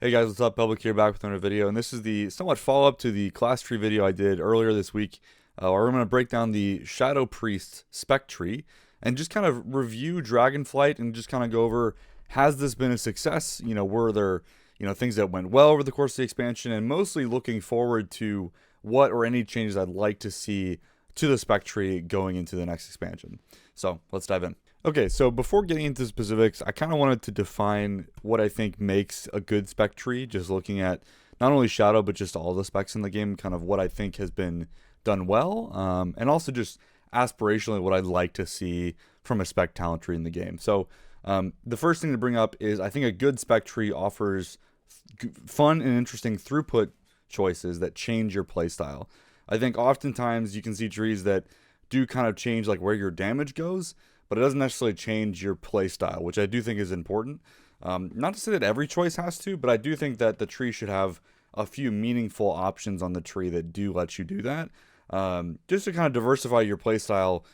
Hey guys, what's up? Public here, back with another video, and this is the somewhat follow-up to the class tree video I did earlier this week, where I'm going to break down the Shadow Priest spec tree and just kind of review Dragonflight and just kind of go over, has this been a success? Were there, things that went well over the course of the expansion, and mostly looking forward to what or any changes I'd like to see to the spec tree going into the next expansion. So let's dive in. Okay, so before getting into specifics, I kind of wanted to define what I think makes a good spec tree, just looking at not only Shadow, but just all the specs in the game, kind of what I think has been done well, and also just aspirationally what I'd like to see from a spec talent tree in the game. So the first thing to bring up is I think a good spec tree offers fun and interesting throughput choices that change your playstyle. I think oftentimes you can see trees that do kind of change like where your damage goes, but it doesn't necessarily change your play style, which I do think is important. Not to say that every choice has to, but I do think that the tree should have a few meaningful options on the tree that do let you do that, just to kind of diversify your play style,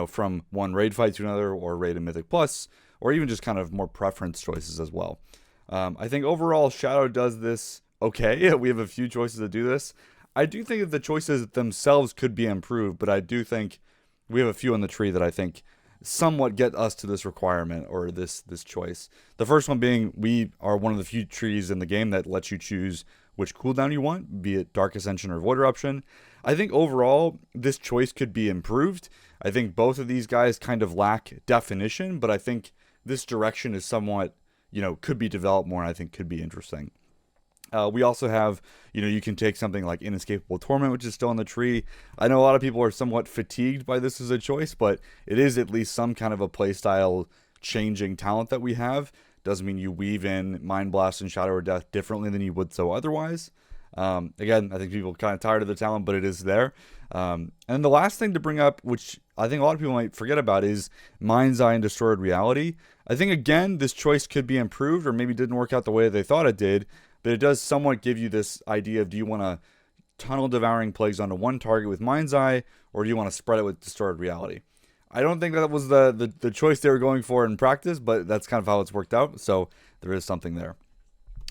from one raid fight to another, or raid and mythic plus, or even just kind of more preference choices as well. I think overall Shadow does this okay. We have a few choices that do this. I do think that the choices themselves could be improved, but I do think we have a few on the tree that I think somewhat get us to this requirement or this choice. The first one being we are one of the few trees in the game that lets you choose which cooldown you want, be it Dark Ascension or Void Eruption. I think overall this choice could be improved. I think both of these guys kind of lack definition, but I think this direction is somewhat, could be developed more, and I think could be interesting. We also have, you can take something like Inescapable Torment, which is still on the tree. I know a lot of people are somewhat fatigued by this as a choice, but it is at least some kind of a playstyle changing talent that we have. Doesn't mean you weave in Mind Blast and Shadow or Death differently than you would so otherwise. Again, I think people are kind of tired of the talent, but it is there. And the last thing to bring up, which I think a lot of people might forget about, is Mind's Eye and Distorted Reality. I think, again, this choice could be improved, or maybe didn't work out the way they thought it did, but it does somewhat give you this idea of, do you want to tunnel Devouring Plagues onto one target with Mind's Eye, or do you want to spread it with Distorted Reality? I don't think that was the choice they were going for in practice, but that's kind of how it's worked out, so there is something there.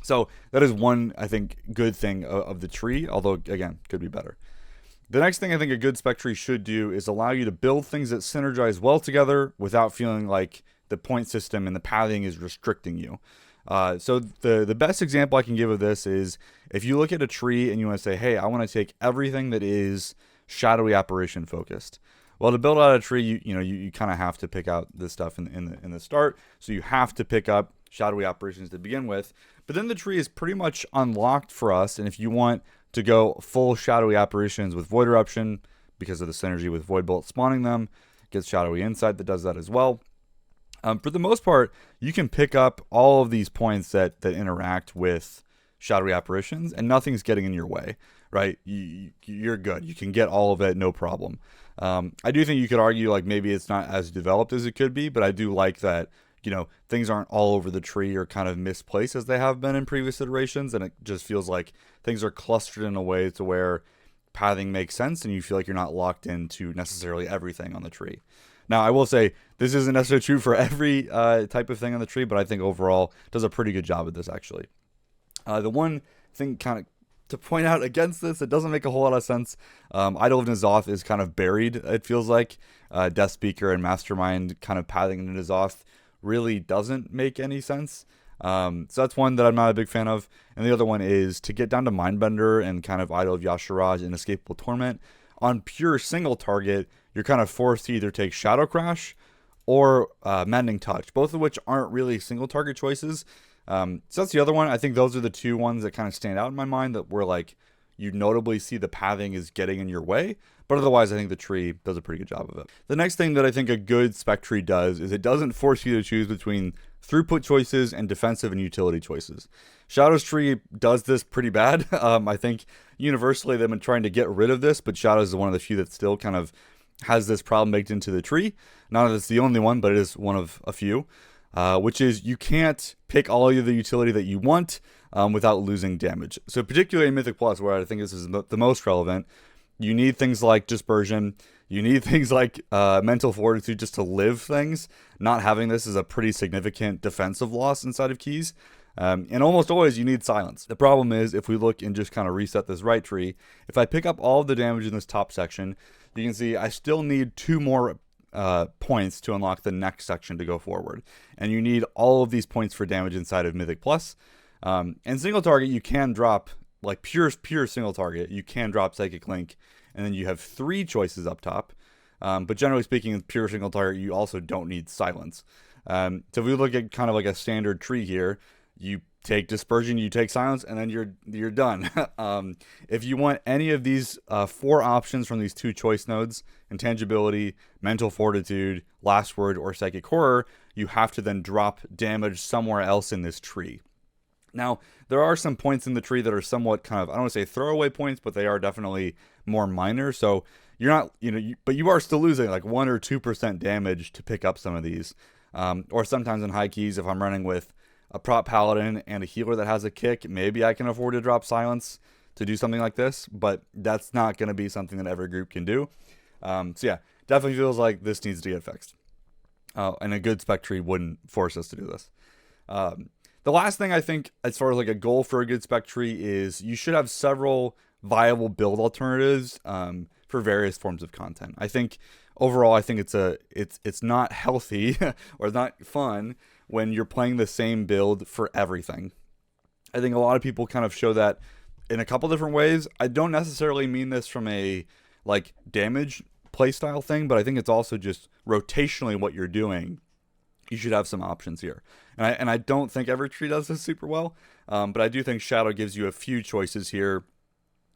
So that is one, I think, good thing of the tree, although, again, could be better. The next thing I think a good spec tree should do is allow you to build things that synergize well together without feeling like the point system and the pathing is restricting you. So the best example I can give of this is if you look at a tree and you want to say, hey, I want to take everything that is shadowy apparition focused. Well, to build out a tree, you kind of have to pick out this stuff in the start. So you have to pick up shadowy apparitions to begin with. But then the tree is pretty much unlocked for us. And if you want to go full shadowy apparitions with Void Eruption, because of the synergy with Void Bolt spawning them, gets Shadowy Insight that does that as well. For the most part, you can pick up all of these points that interact with shadowy apparitions, and nothing's getting in your way, right? You're good. You can get all of it, no problem. I do think you could argue like maybe it's not as developed as it could be, but I do like that, things aren't all over the tree or kind of misplaced as they have been in previous iterations, and it just feels like things are clustered in a way to where pathing makes sense, and you feel like you're not locked into necessarily everything on the tree. Now, I will say, this isn't necessarily true for every type of thing on the tree, but I think overall does a pretty good job at this, actually. The one thing kind of to point out against this, it doesn't make a whole lot of sense. Idol of N'Zoth is kind of buried, it feels like. Death Speaker and Mastermind kind of pathing into N'Zoth really doesn't make any sense. So that's one that I'm not a big fan of. And the other one is to get down to Mindbender and kind of Idol of Yashiraj and Inescapable Torment. On pure single target, you're kind of forced to either take Shadow Crash or Maddening Touch, both of which aren't really single target choices. So that's the other one. I think those are the two ones that kind of stand out in my mind that were like, you notably see the pathing is getting in your way, but otherwise I think the tree does a pretty good job of it. The next thing that I think a good spec tree does is it doesn't force you to choose between throughput choices and defensive and utility choices. Shadow's tree does this pretty bad. I think universally they've been trying to get rid of this, but Shadow's is one of the few that still kind of has this problem baked into the tree. Not that it's the only one, but it is one of a few, which is you can't pick all of the utility that you want without losing damage. So particularly in Mythic Plus, where I think this is the most relevant, you need things like Dispersion. You need things like Mental Fortitude just to live things. Not having this is a pretty significant defensive loss inside of keys. And almost always you need silence. The problem is, if we look and just kind of reset this right tree, if I pick up all of the damage in this top section, you can see I still need 2 more points to unlock the next section to go forward. And you need all of these points for damage inside of Mythic Plus. And single target, you can drop, like pure single target, you can drop Psychic Link, and then you have 3 choices up top. But generally speaking, with pure single target, you also don't need silence. So if we look at kind of like a standard tree here, you take dispersion, you take silence, and then you're done. If you want any of these 4 options from these 2 choice nodes, intangibility, mental fortitude, last word, or psychic horror, you have to then drop damage somewhere else in this tree. Now, there are some points in the tree that are somewhat kind of, I don't want to say throwaway points, but they are definitely more minor. So you're not, but you are still losing like 1 or 2% damage to pick up some of these. Or sometimes in high keys, if I'm running with a prop paladin and a healer that has a kick, maybe I can afford to drop silence to do something like this, but that's not going to be something that every group can do. So yeah, definitely feels like this needs to get fixed. And a good spec tree wouldn't force us to do this. The last thing I think, as far as like a goal for a good spec tree, is you should have several viable build alternatives for various forms of content. I think overall, I think it's not healthy or not fun when you're playing the same build for everything. I think a lot of people kind of show that in a couple different ways. I don't necessarily mean this from a like damage playstyle thing, but I think it's also just rotationally what you're doing. You should have some options here. And I don't think every tree does this super well, but I do think Shadow gives you a few choices here,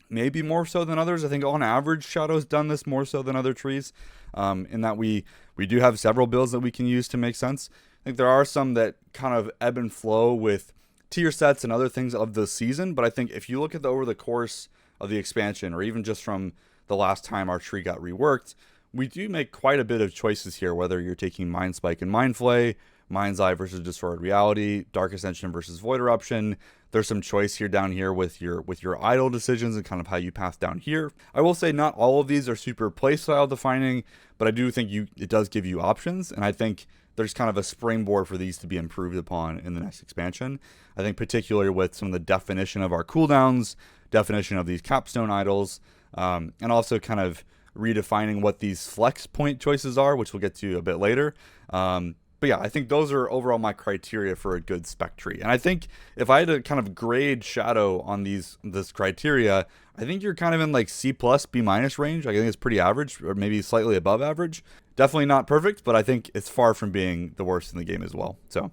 maybe more so than others. I think on average, Shadow's done this more so than other trees, in that we do have several builds that we can use to make sense. I think there are some that kind of ebb and flow with tier sets and other things of the season, but I think if you look at over the course of the expansion, or even just from the last time our tree got reworked, we do make quite a bit of choices here, whether you're taking Mind Spike and Mind Flay, Mind's Eye versus Distorted Reality, Dark Ascension versus Void Eruption. There's some choice here down here with your idle decisions and kind of how you path down here. I will say not all of these are super playstyle defining, but I do think it does give you options, and I think there's kind of a springboard for these to be improved upon in the next expansion. I think particularly with some of the definition of our cooldowns, definition of these capstone idols, and also kind of redefining what these flex point choices are, which we'll get to a bit later. But yeah, I think those are overall my criteria for a good spec tree. And I think if I had to kind of grade Shadow on this criteria, I think you're kind of in like C+, B- range. I think it's pretty average, or maybe slightly above average. Definitely not perfect, but I think it's far from being the worst in the game as well. So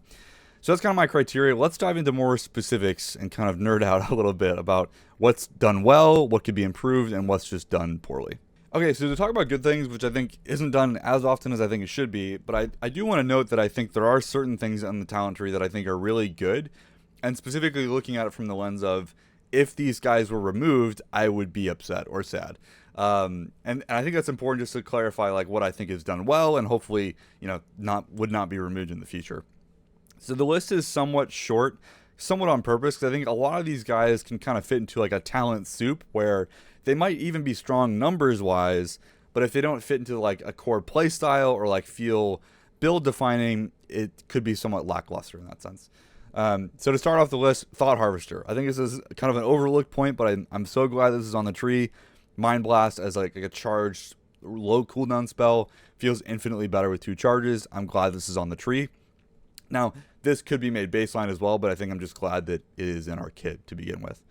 that's kind of my criteria. Let's dive into more specifics and kind of nerd out a little bit about what's done well, what could be improved, and what's just done poorly. Okay, so to talk about good things, which I think isn't done as often as I think it should be, but I do want to note that I think there are certain things on the talent tree that I think are really good, and specifically looking at it from the lens of, if these guys were removed, I would be upset or sad. And I think that's important just to clarify like what I think is done well, and hopefully, would not be removed in the future. So the list is somewhat short, somewhat on purpose, because I think a lot of these guys can kind of fit into like a talent soup where they might even be strong numbers wise, but if they don't fit into like a core play style or like feel build defining, it could be somewhat lackluster in that sense. So to start off the list, Thought Harvester. I think this is kind of an overlooked point, but I'm so glad this is on the tree. Mind Blast as like a charged low cooldown spell feels infinitely better with 2 charges. I'm glad this is on the tree. Now, this could be made baseline as well, but I think I'm just glad that it is in our kit to begin with.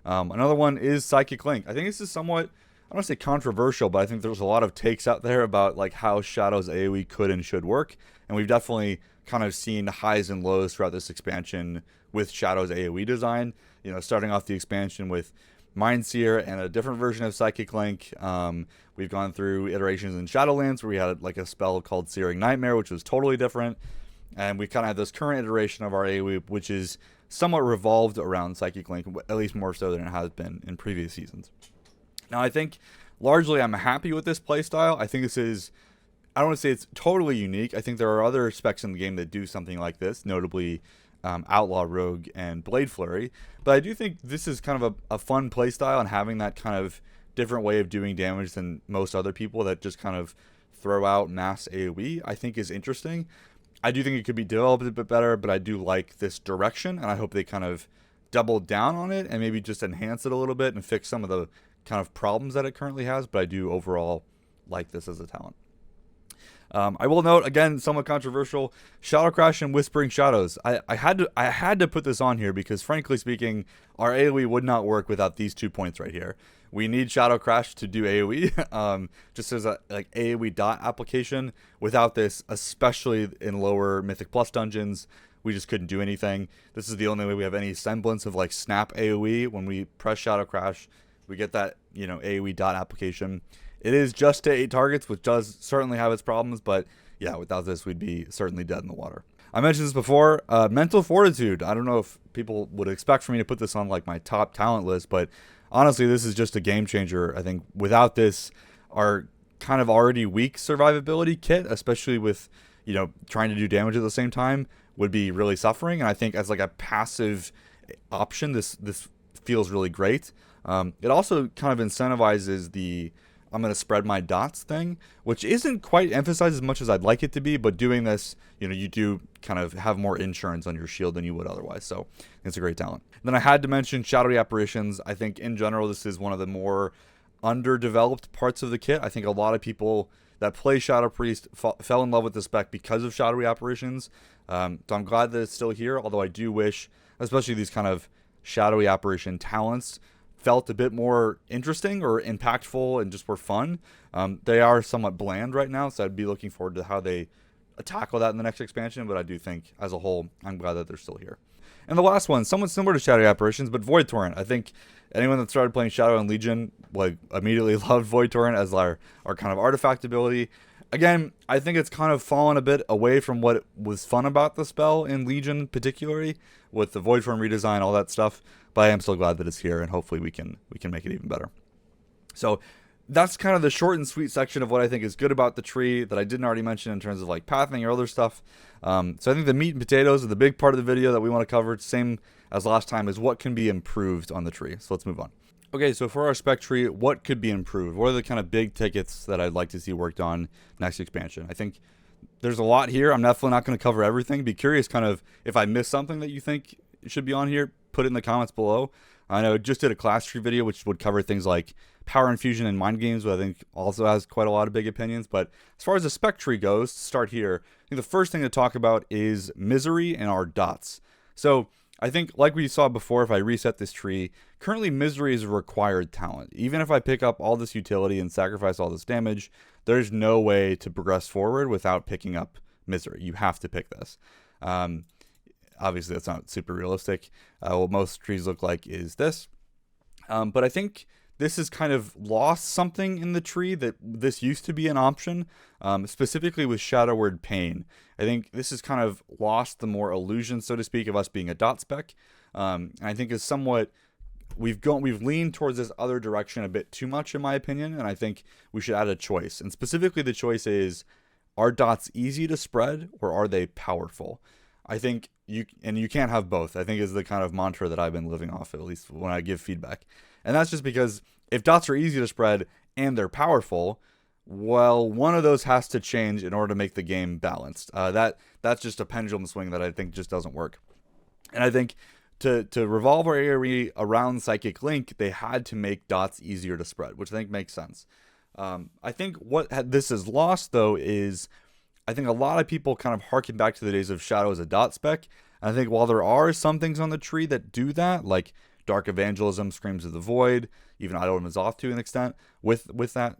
Another one is Psychic Link. I think this is somewhat, I don't want to say controversial, but I think there's a lot of takes out there about like how Shadow's AoE could and should work. And we've definitely kind of seen highs and lows throughout this expansion with Shadow's AoE design. Starting off the expansion with Mindseer and a different version of Psychic Link. We've gone through iterations in Shadowlands where we had like a spell called Searing Nightmare, which was totally different. And we kind of have this current iteration of our AoE, which is somewhat revolved around Psychic Link, at least more so than it has been in previous seasons. Now, I think largely I'm happy with this playstyle. I think this is, I don't want to say it's totally unique. I think there are other specs in the game that do something like this, notably Outlaw Rogue and Blade Flurry. But I do think this is kind of a fun playstyle, and having that kind of different way of doing damage than most other people that just kind of throw out mass AoE, I think is interesting. I do think it could be developed a bit better, but I do like this direction, and I hope they kind of double down on it and maybe just enhance it a little bit and fix some of the kind of problems that it currently has. But I do overall like this as a talent. I will note again, somewhat controversial, Shadow Crash and Whispering Shadows. I had to put this on here because, frankly speaking, our AOE would not work without these 2 points right here. We need Shadow Crash to do AOE, just as a like AOE dot application. Without this, especially in lower Mythic Plus dungeons, we just couldn't do anything. This is the only way we have any semblance of like snap AOE. When we press Shadow Crash, we get that AOE dot application. It is just to 8 targets, which does certainly have its problems, but yeah, without this, we'd be certainly dead in the water. I mentioned this before, Mental Fortitude. I don't know if people would expect for me to put this on like my top talent list, but honestly, this is just a game changer. I think without this, our kind of already weak survivability kit, especially with, trying to do damage at the same time, would be really suffering. And I think as like a passive option, this feels really great. It also kind of incentivizes the I'm going to spread my dots thing, which isn't quite emphasized as much as I'd like it to be, but doing this, you do kind of have more insurance on your shield than you would otherwise. So it's a great talent. And then I had to mention Shadowy Apparitions. I think in general, this is one of the more underdeveloped parts of the kit. I think a lot of people that play Shadow Priest fell in love with the spec because of Shadowy Apparitions. So I'm glad that it's still here, although I do wish, especially these kind of Shadowy Apparition talents, felt a bit more interesting or impactful and just were fun. They are somewhat bland right now, so I'd be looking forward to how they tackle that in the next expansion, but I do think as a whole, I'm glad that they're still here. And the last one, somewhat similar to Shadowy Apparitions, but Void Torrent. I think anyone that started playing Shadow and Legion immediately loved Void Torrent as our kind of artifact ability. Again, I think it's kind of fallen a bit away from what was fun about the spell in Legion, particularly with the Void Form redesign, all that stuff. But I am still glad that it's here, and hopefully we can make it even better. So that's kind of the short and sweet section of what I think is good about the tree that I didn't already mention in terms of like pathing or other stuff. So I think the meat and potatoes are the big part of the video that we want to cover. Same as last time, is what can be improved on the tree. So let's move on. Okay, so for our spec tree, what could be improved? What are the kind of big tickets that I'd like to see worked on next expansion? I think there's a lot here. I'm definitely not going to cover everything. Be curious kind of if I missed something that you think should be on here, put it in the comments below. I know I just did a class tree video, which would cover things like power infusion and mind games, which I think also has quite a lot of big opinions. But as far as the spec tree goes, to start here, I think the first thing to talk about is misery and our dots. So I think, like we saw before, if I reset this tree, currently Misery is a required talent. Even if I pick up all this utility and sacrifice all this damage, there's no way to progress forward without picking up Misery. You have to pick this. Obviously, that's not super realistic. What most trees look like is this. But I think this has kind of lost something in the tree that this used to be an option, specifically with Shadow Word Pain. I think this has kind of lost the more illusion, so to speak, of us being a dot spec. And I think is somewhat we've leaned towards this other direction a bit too much, in my opinion. And I think we should add a choice. And specifically, the choice is: are dots easy to spread or are they powerful? I think you can't have both, I think is the kind of mantra that I've been living off, at least when I give feedback. And that's just because if dots are easy to spread and they're powerful, well, one of those has to change in order to make the game balanced. That's just a pendulum swing that I think just doesn't work. And I think to revolve our AoE around Psychic Link, they had to make dots easier to spread, which I think makes sense. I think what this has lost, though, is I think a lot of people kind of harken back to the days of Shadow as a dot spec. And I think while there are some things on the tree that do that, like Dark Evangelism, Screams of the Void, even Idol is off to an extent with that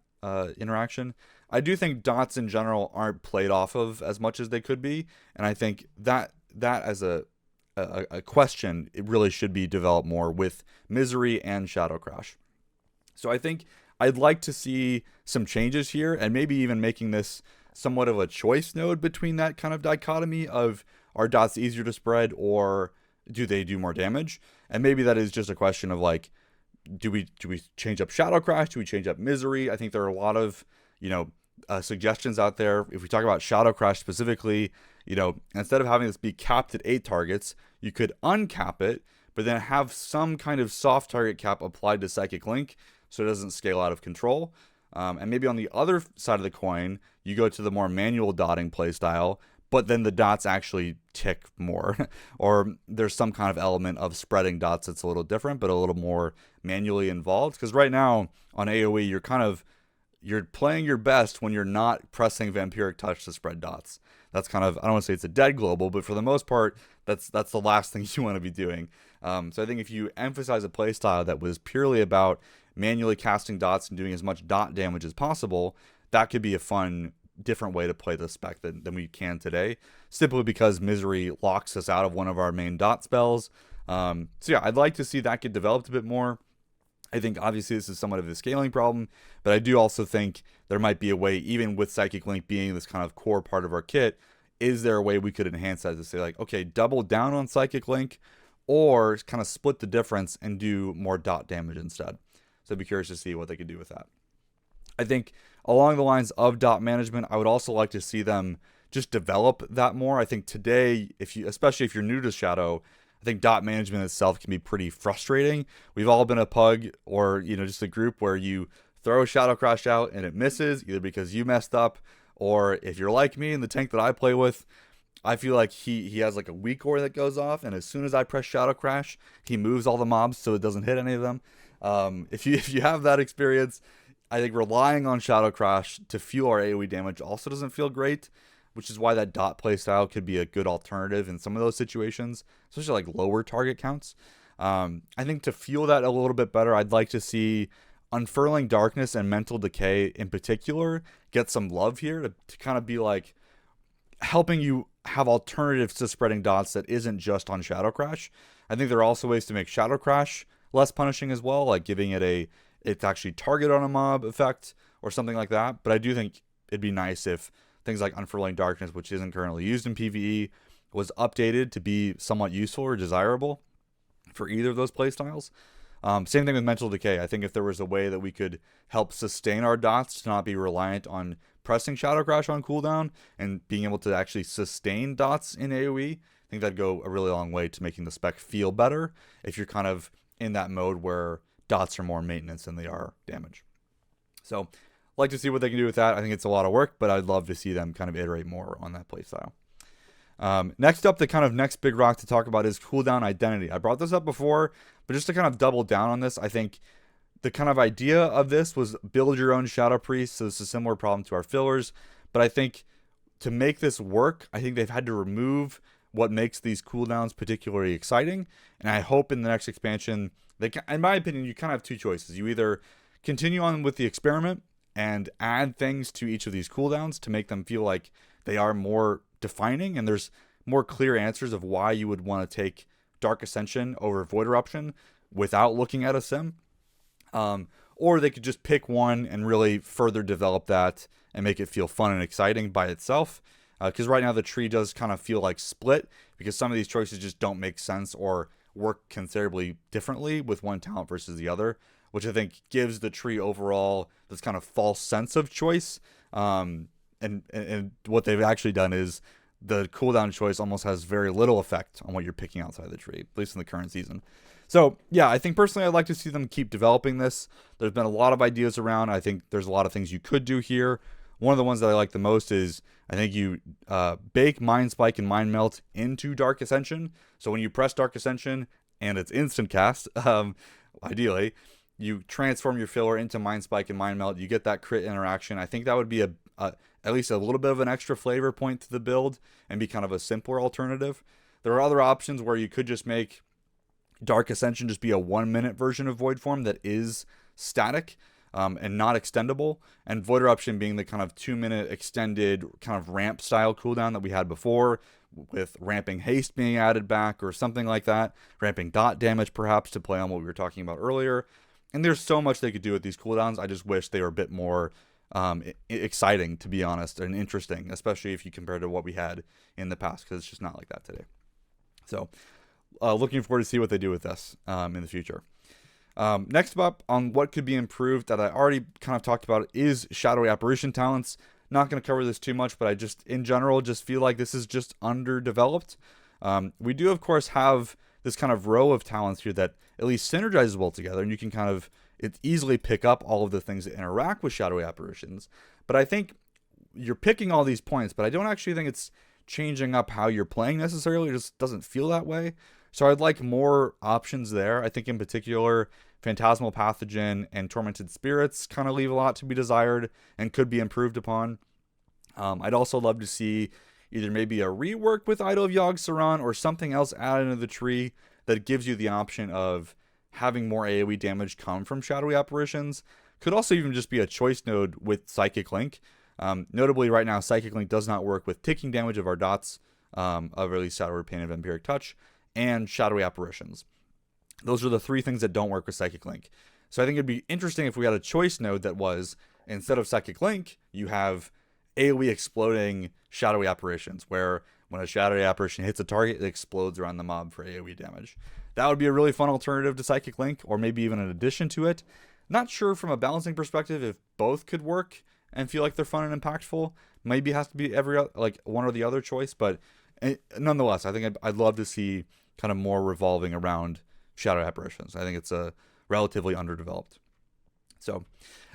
interaction, I do think dots in general aren't played off of as much as they could be. And I think that as a question, it really should be developed more with Misery and Shadow Crash. So I think I'd like to see some changes here, and maybe even making this somewhat of a choice node between that kind of dichotomy of are dots easier to spread or do they do more damage? And maybe that is just a question of like, do we change up Shadow Crash? Do we change up Misery? I think there are a lot of, suggestions out there. If we talk about Shadow Crash specifically, instead of having this be capped at 8 targets, you could uncap it, but then have some kind of soft target cap applied to Psychic Link so it doesn't scale out of control. And maybe on the other side of the coin, you go to the more manual dotting playstyle, but then the dots actually tick more, or there's some kind of element of spreading dots that's a little different, but a little more manually involved. Because right now on AoE, you're playing your best when you're not pressing Vampiric Touch to spread dots. That's kind of, I don't want to say it's a dead global, but for the most part, that's the last thing you want to be doing. So I think if you emphasize a playstyle that was purely about manually casting dots and doing as much dot damage as possible, that could be a fun, different way to play the spec than we can today, simply because Misery locks us out of one of our main dot spells. So yeah, I'd like to see that get developed a bit more. I think obviously this is somewhat of a scaling problem, but I do also think there might be a way, even with Psychic Link being this kind of core part of our kit, is there a way we could enhance that to say like, okay, double down on Psychic Link, or kind of split the difference and do more dot damage instead. So I'd be curious to see what they could do with that. I think along the lines of dot management, I would also like to see them just develop that more. I think today, especially if you're new to Shadow, I think dot management itself can be pretty frustrating. We've all been a pug or, just a group where you throw a Shadow Crash out and it misses, either because you messed up, or if you're like me in the tank that I play with, I feel like he has like a weak ore that goes off, and as soon as I press Shadow Crash, he moves all the mobs so it doesn't hit any of them. If you have that experience, I think relying on Shadow Crash to fuel our AoE damage also doesn't feel great, which is why that dot playstyle could be a good alternative in some of those situations, especially like lower target counts. I think to fuel that a little bit better, I'd like to see Unfurling Darkness and Mental Decay in particular get some love here to kind of be like helping you have alternatives to spreading dots that isn't just on Shadow Crash. I think there are also ways to make Shadow Crash less punishing as well, like giving it it's actually target on a mob effect or something like that. But I do think it'd be nice if things like Unfurling Darkness, which isn't currently used in PvE, was updated to be somewhat useful or desirable for either of those playstyles. Same thing with Mental Decay. I think if there was a way that we could help sustain our dots to not be reliant on pressing Shadow Crash on cooldown and being able to actually sustain dots in AoE, I think that'd go a really long way to making the spec feel better if you're kind of in that mode where dots are more maintenance than they are damage. So I'd like to see what they can do with that. I think it's a lot of work, but I'd love to see them kind of iterate more on that playstyle. Next up, the kind of next big rock to talk about is cooldown identity. I brought this up before, but just to kind of double down on this, I think the kind of idea of this was build your own Shadow Priest. So it's a similar problem to our fillers, but I think to make this work, I think they've had to remove what makes these cooldowns particularly exciting. And I hope in the next expansion, in my opinion, you kind of have two choices. You either continue on with the experiment and add things to each of these cooldowns to make them feel like they are more defining and there's more clear answers of why you would want to take Dark Ascension over Void Eruption without looking at a sim. Or they could just pick one and really further develop that and make it feel fun and exciting by itself. Because right now the tree does kind of feel like split because some of these choices just don't make sense or work considerably differently with one talent versus the other, which I think gives the tree overall this kind of false sense of choice. And what they've actually done is the cooldown choice almost has very little effect on what you're picking outside the tree, at least in the current season. So yeah, I think personally I'd like to see them keep developing this. There's been a lot of ideas around. I think there's a lot of things you could do here. One of the ones that I like the most is I think you bake Mind Spike and Mind Melt into Dark Ascension. So when you press Dark Ascension and it's instant cast, ideally, you transform your filler into Mind Spike and Mind Melt. You get that crit interaction. I think that would be at least a little bit of an extra flavor point to the build and be kind of a simpler alternative. There are other options where you could just make Dark Ascension just be a 1-minute version of Void Form that is static and not extendable, and Void Eruption being the kind of 2-minute extended kind of ramp style cooldown that we had before, with ramping haste being added back or something like that, ramping dot damage perhaps to play on what we were talking about earlier. And there's so much they could do with these cooldowns. I just wish they were a bit more exciting, to be honest, and interesting, especially if you compare to what we had in the past, because it's just not like that today. So looking forward to see what they do with this in the future. Next up on what could be improved that I already kind of talked about is Shadowy Apparition talents. Not going to cover this too much, but I just, in general, just feel like this is just underdeveloped. We do, of course, have this kind of row of talents here that at least synergizes well together, and you can kind of easily pick up all of the things that interact with Shadowy Apparitions. But I think you're picking all these points, but I don't actually think it's changing up how you're playing necessarily. It just doesn't feel that way. So I'd like more options there. I think in particular, Phantasmal Pathogen and Tormented Spirits kind of leave a lot to be desired and could be improved upon. I'd also love to see either maybe a rework with Idol of Yogg-Saron or something else added into the tree that gives you the option of having more AoE damage come from Shadowy Apparitions. Could also even just be a choice node with Psychic Link. Notably, right now, Psychic Link does not work with taking damage of our dots, of at least Shadow Pain and Vampiric Touch, and Shadowy Apparitions. Those are the three things that don't work with Psychic Link. So I think it'd be interesting if we had a choice node that was, instead of Psychic Link, you have AoE exploding Shadowy Apparitions, where when a Shadowy Apparition hits a target, it explodes around the mob for AoE damage. That would be a really fun alternative to Psychic Link, or maybe even an addition to it. Not sure from a balancing perspective if both could work and feel like they're fun and impactful. Maybe it has to be one or the other choice, but nonetheless, I think I'd love to see kind of more revolving around Shadow Apparitions. I think it's relatively underdeveloped. So,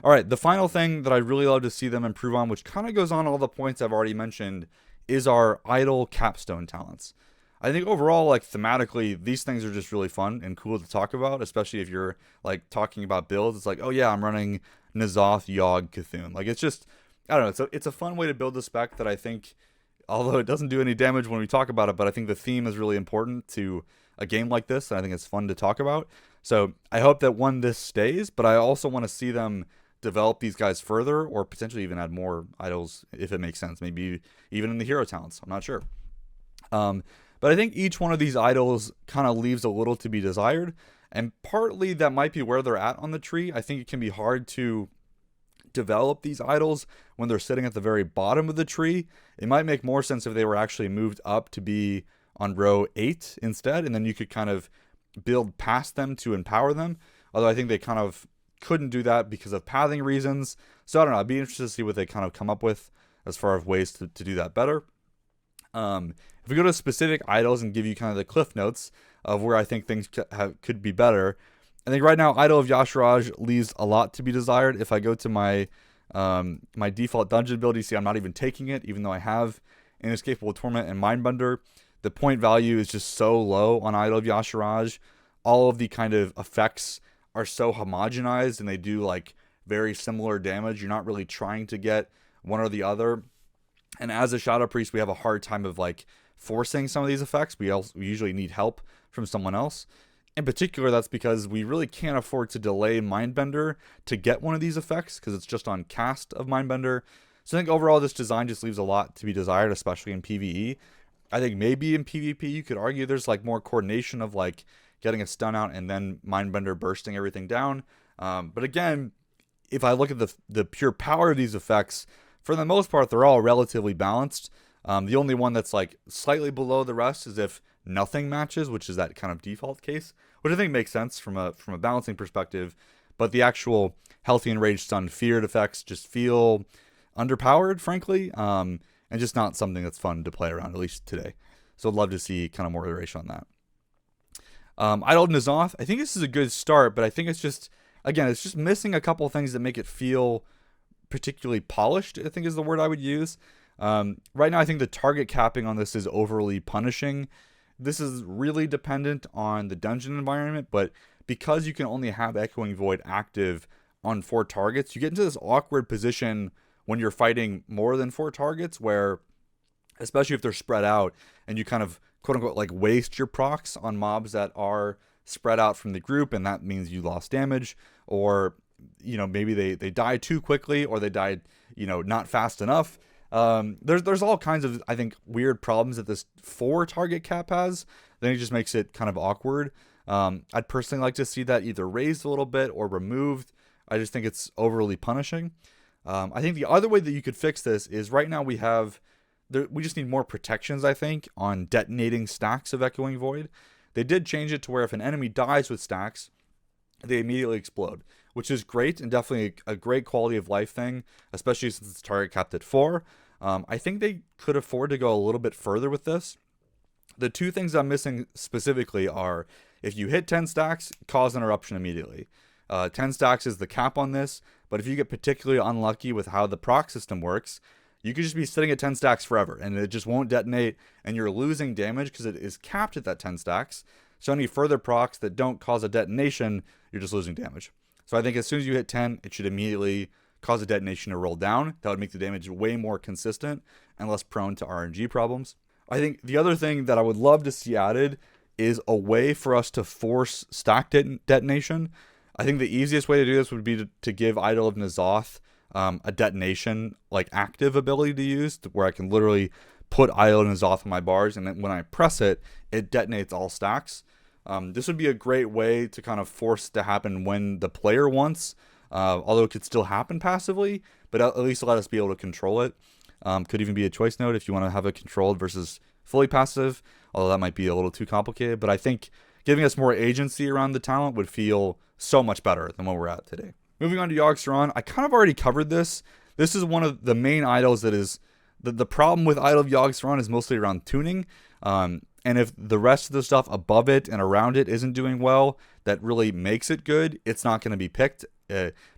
all right, the final thing that I'd really love to see them improve on, which kind of goes on all the points I've already mentioned, is our idle capstone talents. I think overall, like thematically, these things are just really fun and cool to talk about, especially if you're like talking about builds. It's like, oh yeah, I'm running N'Zoth, Yogg, Cthulhu. Like, it's just, I don't know, it's a fun way to build a spec that I think, although it doesn't do any damage when we talk about it, but I think the theme is really important to a game like this, and I think it's fun to talk about. So I hope that this stays, but I also want to see them develop these guys further, or potentially even add more idols if it makes sense. Maybe even in the hero talents. I'm not sure. But I think each one of these idols kind of leaves a little to be desired, and partly that might be where they're at on the tree. I think it can be hard to develop these idols when they're sitting at the very bottom of the tree. It might make more sense if they were actually moved up to be on row 8 instead, and then you could kind of build past them to empower them. Although I think they kind of couldn't do that because of pathing reasons. So I don't know, I'd be interested to see what they kind of come up with as far as ways to do that better. If we go to specific idols and give you kind of the cliff notes of where I think things could be better, I think right now Idol of Yasharaj leaves a lot to be desired. If I go to my my default dungeon build, you see I'm not even taking it, even though I have Inescapable Torment and Mindbender. The point value is just so low on Idol of Yasharaj. All of the kind of effects are so homogenized, and they do like very similar damage. You're not really trying to get one or the other. And as a Shadow Priest, we have a hard time of like forcing some of these effects. We usually need help from someone else. In particular, that's because we really can't afford to delay Mindbender to get one of these effects, because it's just on cast of Mindbender. So I think overall this design just leaves a lot to be desired, especially in PvE. I think maybe in PvP you could argue there's like more coordination of like getting a stun out and then Mindbender bursting everything down. But again, if I look at the pure power of these effects, for the most part, they're all relatively balanced. The only one that's like slightly below the rest is if nothing matches, which is that kind of default case, which I think makes sense from a balancing perspective. But the actual Healthy Enraged, Stunned, Feared effects just feel underpowered, frankly, and just not something that's fun to play around, at least today. So I'd love to see kind of more iteration on that. Idol of N'Zoth, I think this is a good start, but I think it's just missing a couple things that make it feel particularly polished, I think is the word I would use. Right now, I think the target capping on this is overly punishing. This is really dependent on the dungeon environment, but because you can only have Echoing Void active on 4 targets, you get into this awkward position when you're fighting more than 4 targets, where, especially if they're spread out, and you kind of, quote unquote, like waste your procs on mobs that are spread out from the group, and that means you lost damage, or, you know, maybe they die too quickly, or they died, you know, not fast enough. There's all kinds of, I think, weird problems that this 4 target cap has. Then it just makes it kind of awkward. I'd personally like to see that either raised a little bit or removed. I just think it's overly punishing. I think the other way that you could fix this is right now we just need more protections, I think, on detonating stacks of Echoing Void. They did change it to where if an enemy dies with stacks, they immediately explode, which is great and definitely a great quality of life thing, especially since it's target capped at 4. I think they could afford to go a little bit further with this. The 2 things I'm missing specifically are, if you hit 10 stacks, cause an eruption immediately. 10 stacks is the cap on this, but if you get particularly unlucky with how the proc system works, you could just be sitting at 10 stacks forever and it just won't detonate, and you're losing damage because it is capped at that 10 stacks. So any further procs that don't cause a detonation, you're just losing damage. So I think as soon as you hit 10, it should immediately cause a detonation to roll down. That would make the damage way more consistent and less prone to RNG problems. I think the other thing that I would love to see added is a way for us to force stack detonation. I think the easiest way to do this would be to give Idol of N'Zoth a detonation, like active ability to use, where I can literally put Idol of N'Zoth on my bars, and then when I press it, it detonates all stacks. This would be a great way to kind of force it to happen when the player wants, although it could still happen passively, but at least let us be able to control it. Could even be a choice node if you want to have it controlled versus fully passive, although that might be a little too complicated. But I think giving us more agency around the talent would feel so much better than what we're at today. Moving on to Yogg-Saron, I kind of already covered this. This is one of the main idols that is, the problem with Idol of Yogg-Saron is mostly around tuning. And if the rest of the stuff above it and around it isn't doing well, that really makes it good, it's not going to be picked.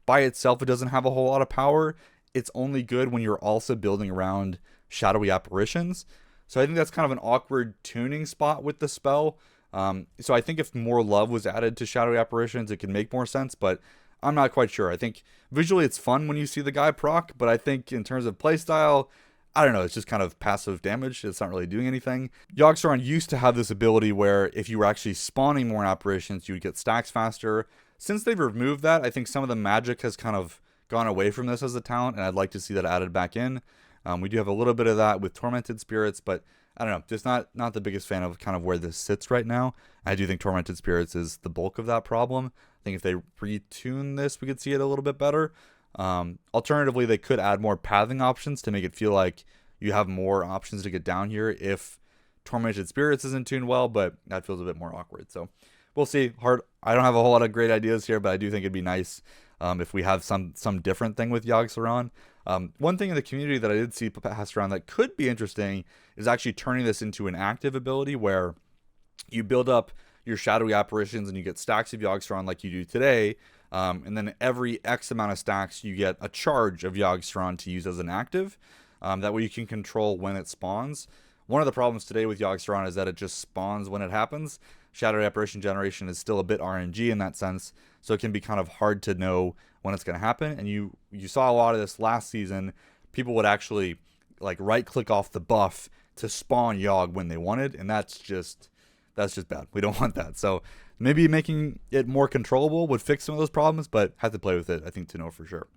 By itself, it doesn't have a whole lot of power. It's only good when you're also building around shadowy apparitions. So I think that's kind of an awkward tuning spot with the spell. So I think if more love was added to shadowy apparitions, it could make more sense, but I'm not quite sure. I think visually it's fun when you see the guy proc, but I think in terms of playstyle, I don't know, it's just kind of passive damage. It's not really doing anything. Yogg-Saron used to have this ability where if you were actually spawning more apparitions, you would get stacks faster. Since they've removed that, I think some of the magic has kind of gone away from this as a talent, and I'd like to see that added back in. We do have a little bit of that with Tormented Spirits, but I don't know, just not the biggest fan of kind of where this sits right now. I do think Tormented Spirits is the bulk of that problem. I think if they retune this, we could see it a little bit better. Alternatively, they could add more pathing options to make it feel like you have more options to get down here if Tormented Spirits isn't tuned well, but that feels a bit more awkward. So we'll see. I don't have a whole lot of great ideas here, but I do think it'd be nice if we have some different thing with Yogg-Saron. One thing in the community that I did see passed around that could be interesting is actually turning this into an active ability where you build up your shadowy apparitions and you get stacks of Yogg-Saron like you do today, and then every X amount of stacks you get a charge of Yogg-Saron to use as an active. That way you can control when it spawns. One of the problems today with Yogg-Saron is that it just spawns when it happens. Shadowy apparition generation is still a bit RNG in that sense, so it can be kind of hard to know when it's going to happen. And you saw a lot of this last season. People would actually like right click off the buff to spawn Yogg when they wanted, and that's just bad. We don't want that. So maybe making it more controllable would fix some of those problems, but have to play with it, I think, to know for sure.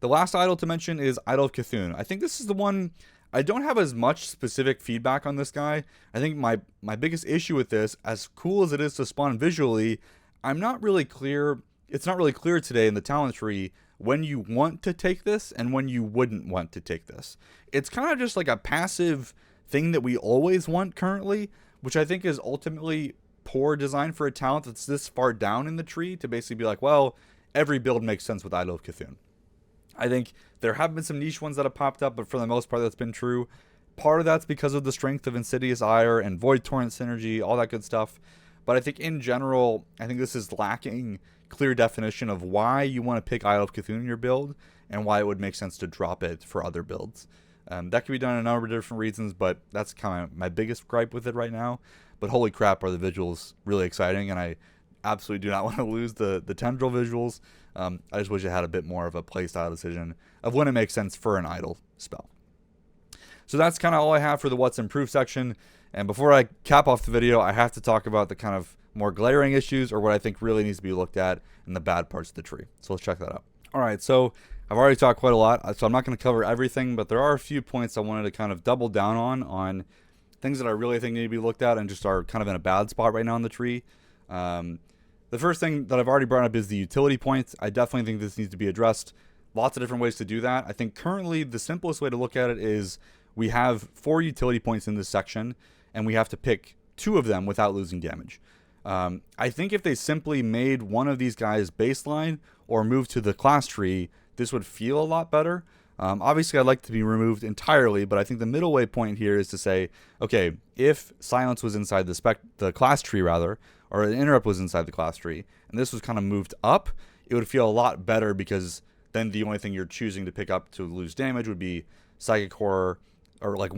The last idol to mention is Idol of Cthulhu. I think this is the one I don't have as much specific feedback on this guy. I think my biggest issue with this, as cool as it is to spawn visually, I'm not really clear. It's not really clear today in the talent tree when you want to take this and when you wouldn't want to take this. It's kind of just like a passive thing that we always want currently, which I think is ultimately poor design for a talent that's this far down in the tree to basically be like, well, every build makes sense with Idol of Cthulhu. I think there have been some niche ones that have popped up, but for the most part that's been true. Part of that's because of the strength of Insidious Ire and Void Torrent synergy, all that good stuff. But I think in general, I think this is lacking clear definition of why you want to pick Idol of Cthulhu in your build and why it would make sense to drop it for other builds. That can be done in a number of different reasons, but that's kind of my biggest gripe with it right now. But holy crap, are the visuals really exciting, and I absolutely do not want to lose the tendril visuals. I just wish it had a bit more of a playstyle decision of when it makes sense for an idol spell. So that's kind of all I have for the what's improved section. And before I cap off the video, I have to talk about the kind of more glaring issues or what I think really needs to be looked at in the bad parts of the tree. So let's check that out. All right, so I've already talked quite a lot, so I'm not going to cover everything, but there are a few points I wanted to kind of double down on things that I really think need to be looked at and just are kind of in a bad spot right now in the tree. The first thing that I've already brought up is the utility points. I definitely think this needs to be addressed. Lots of different ways to do that. I think currently the simplest way to look at it is we have 4 utility points in this section, and we have to pick 2 of them without losing damage. I think if they simply made one of these guys baseline or moved to the class tree, this would feel a lot better. Obviously, I'd like to be removed entirely, but I think the middle way point here is to say, okay, if silence was inside the class tree rather, or an interrupt was inside the class tree, and this was kind of moved up, it would feel a lot better because then the only thing you're choosing to pick up to lose damage would be Psychic Horror, or like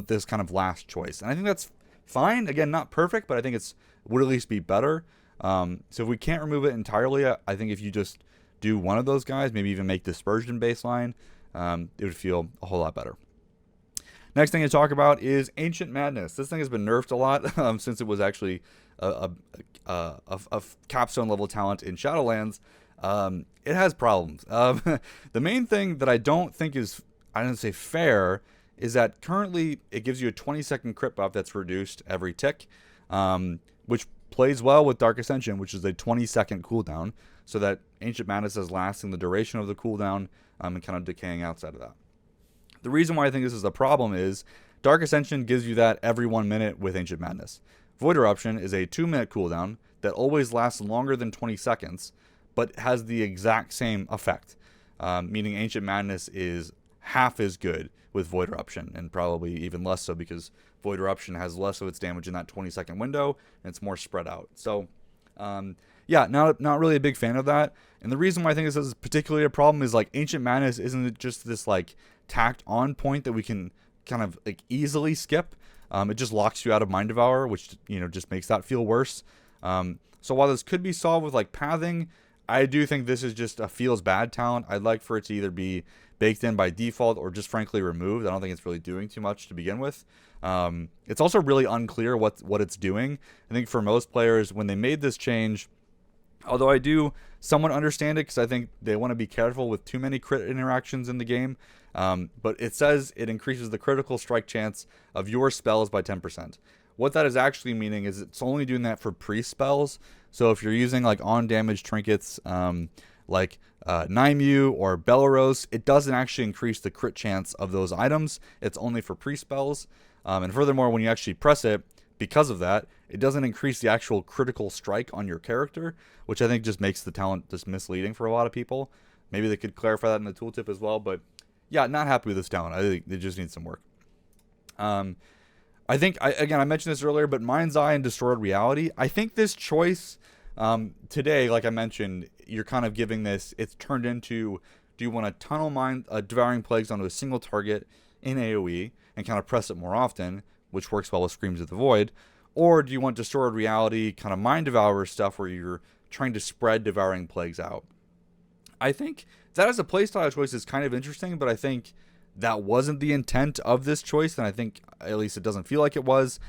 this kind of last choice. And I think that's fine. Again, not perfect, but I think it's would at least be better. So if we can't remove it entirely, I think if you just do one of those guys, maybe even make Dispersion baseline, it would feel a whole lot better. Next thing to talk about is Ancient Madness. This thing has been nerfed a lot since it was actually a capstone level talent in Shadowlands. It has problems. The main thing that I don't think is, I don't say fair, is that currently it gives you a 20-second crit buff that's reduced every tick, which plays well with Dark Ascension, which is a 20-second cooldown, so that Ancient Madness is lasting the duration of the cooldown and kind of decaying outside of that. The reason why I think this is a problem is Dark Ascension gives you that every 1 minute with Ancient Madness. Void Eruption is a 2-minute cooldown that always lasts longer than 20 seconds, but has the exact same effect, meaning Ancient Madness is half as good with Void Eruption, and probably even less so because Void Eruption has less of its damage in that 20-second window, and it's more spread out. So, yeah, not really a big fan of that. And the reason why I think this is particularly a problem is like Ancient Madness isn't just this like tacked on point that we can kind of like easily skip. It just locks you out of Mind Devourer, which, you know, just makes that feel worse. So while this could be solved with like pathing, I do think this is just a feels bad talent. I'd like for it to either be baked in by default or just frankly removed. I don't think it's really doing too much to begin with. It's also really unclear what it's doing. I think for most players, when they made this change, although I do somewhat understand it because I think they want to be careful with too many crit interactions in the game, but it says it increases the critical strike chance of your spells by 10%. What that is actually meaning is it's only doing that for pre-spells. So if you're using like on-damage trinkets like Naimu or Belleros, it doesn't actually increase the crit chance of those items. It's only for pre-spells. And furthermore, when you actually press it, because of that, it doesn't increase the actual critical strike on your character, which I think just makes the talent just misleading for a lot of people. Maybe they could clarify that in the tooltip as well. But yeah, not happy with this talent. I think it just needs some work. I think, I mentioned this earlier, but Mind's Eye and Destroyed Reality, I think this choice today, like I mentioned, you're kind of giving this, it's turned into, do you want to tunnel Devouring Plagues onto a single target in AoE and kind of press it more often, which works well with Screams of the Void, or do you want Destroyed Reality, kind of Mind Devourer stuff where you're trying to spread Devouring Plagues out? I think that as a playstyle choice is kind of interesting, but I think that wasn't the intent of this choice, and I think at least it doesn't feel like it was,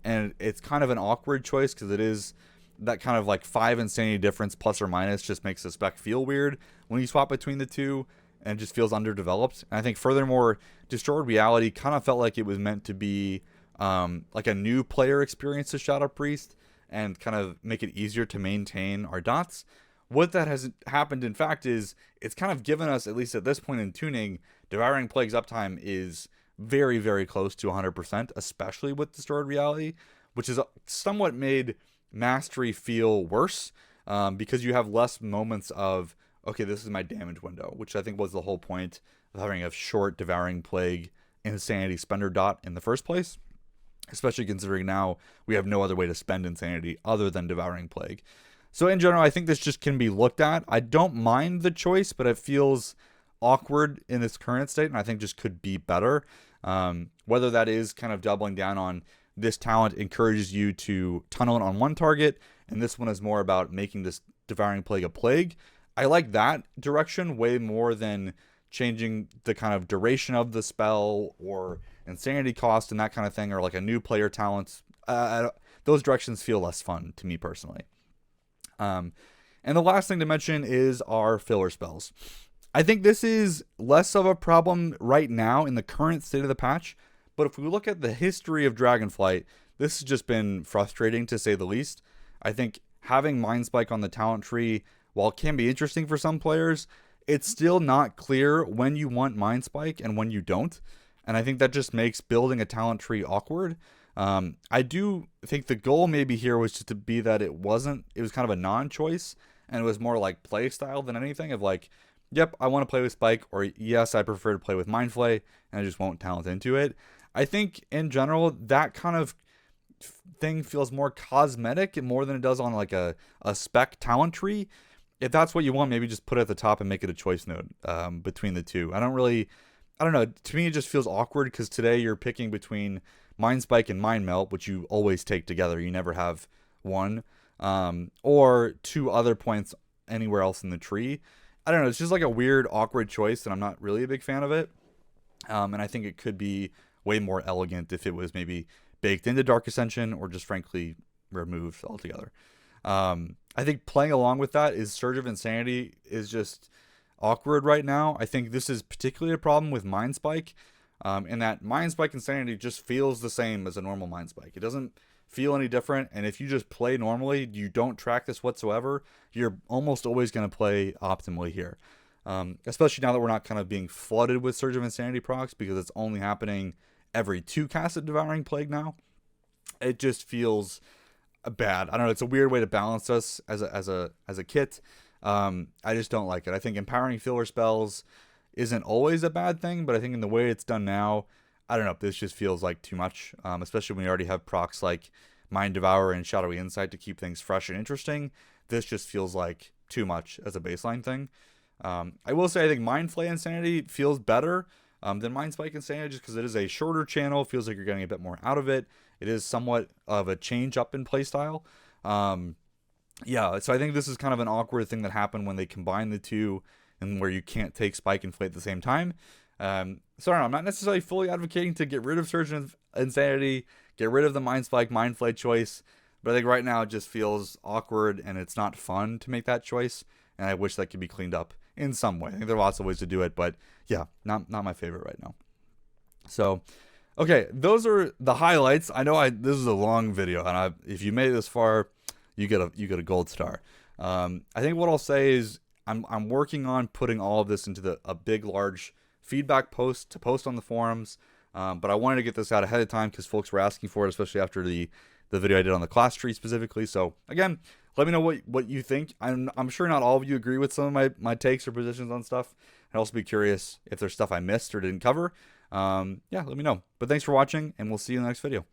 and it's kind of an awkward choice because it is that kind of like 5 insanity difference plus or minus just makes the spec feel weird when you swap between the two, and it just feels underdeveloped. And I think furthermore, Destroyed Reality kind of felt like it was meant to be like a new player experience to Shadow Priest and kind of make it easier to maintain our dots. What that has happened, in fact, is it's kind of given us, at least at this point in tuning, Devouring Plagues uptime is very, very close to 100%, especially with Destroyed Reality, which has somewhat made Mastery feel worse because you have less moments of, okay, this is my damage window, which I think was the whole point of having a short Devouring Plague Insanity spender dot in the first place, especially considering now we have no other way to spend Insanity other than Devouring Plague. So in general, I think this just can be looked at. I don't mind the choice, but it feels awkward in its current state, and I think just could be better. Whether that is kind of doubling down on this talent encourages you to tunnel it on one target, and this one is more about making this Devouring Plague a plague. I like that direction way more than changing the kind of duration of the spell or insanity cost and that kind of thing, or like a new player talent. Those directions feel less fun to me personally. And the last thing to mention is our filler spells. I think this is less of a problem right now in the current state of the patch, but if we look at the history of Dragonflight, this has just been frustrating to say the least. I think having Mind Spike on the talent tree, while it can be interesting for some players, it's still not clear when you want Mind Spike and when you don't, and I think that just makes building a talent tree awkward. I do think the goal maybe here was just to be that it was kind of a non-choice, and it was more like play style than anything of like, yep, I want to play with Spike, or yes, I prefer to play with Mind Flay, and I just won't talent into it. I think in general, that kind of thing feels more cosmetic more than it does on like a spec talent tree. If that's what you want, maybe just put it at the top and make it a choice node between the two. I I don't know. To me, it just feels awkward because today you're picking between Mind Spike and Mind Melt, which you always take together. You never have one, or two other points anywhere else in the tree. I don't know. It's just like a weird, awkward choice, and I'm not really a big fan of it. And I think it could be way more elegant if it was maybe baked into Dark Ascension or just frankly removed altogether. I think playing along with that is Surge of Insanity is just awkward right now. I think this is particularly a problem with Mind Spike, in that Mind Spike Insanity just feels the same as a normal Mind Spike. It doesn't feel any different, and if you just play normally, you don't track this whatsoever, you're almost always going to play optimally here. Especially now that we're not kind of being flooded with Surge of Insanity procs because it's only happening every 2 casts of Devouring Plague now. It just feels bad. I don't know. It's a weird way to balance us as a kit. I just don't like it. I think empowering filler spells isn't always a bad thing, but I think in the way it's done now, I don't know. This just feels like too much, especially when you already have procs like Mind Devour and Shadowy Insight to keep things fresh and interesting. This just feels like too much as a baseline thing. I will say I think Mind Flay Insanity feels better than Mind Spike Insanity just because it is a shorter channel. Feels like you're getting a bit more out of it. It is somewhat of a change up in playstyle. Yeah, so I think this is kind of an awkward thing that happened when they combine the two and where you can't take Spike and Flay at the same time. So I don't know, I'm not necessarily fully advocating to get rid of Surge of Insanity, get rid of the Mind Spike, Mind Flay choice, but I think right now it just feels awkward and it's not fun to make that choice, and I wish that could be cleaned up in some way. I think there are lots of ways to do it, but yeah, not my favorite right now. So, okay, those are the highlights. I know this is a long video, and if you made it this far, you get a gold star. I think what I'll say is I'm working on putting all of this into a big, large feedback post to post on the forums. But I wanted to get this out ahead of time because folks were asking for it, especially after the video I did on the class tree specifically. So again, let me know what you think. I'm sure not all of you agree with some of my takes or positions on stuff. I'd also be curious if there's stuff I missed or didn't cover. Yeah, let me know. But thanks for watching, and we'll see you in the next video.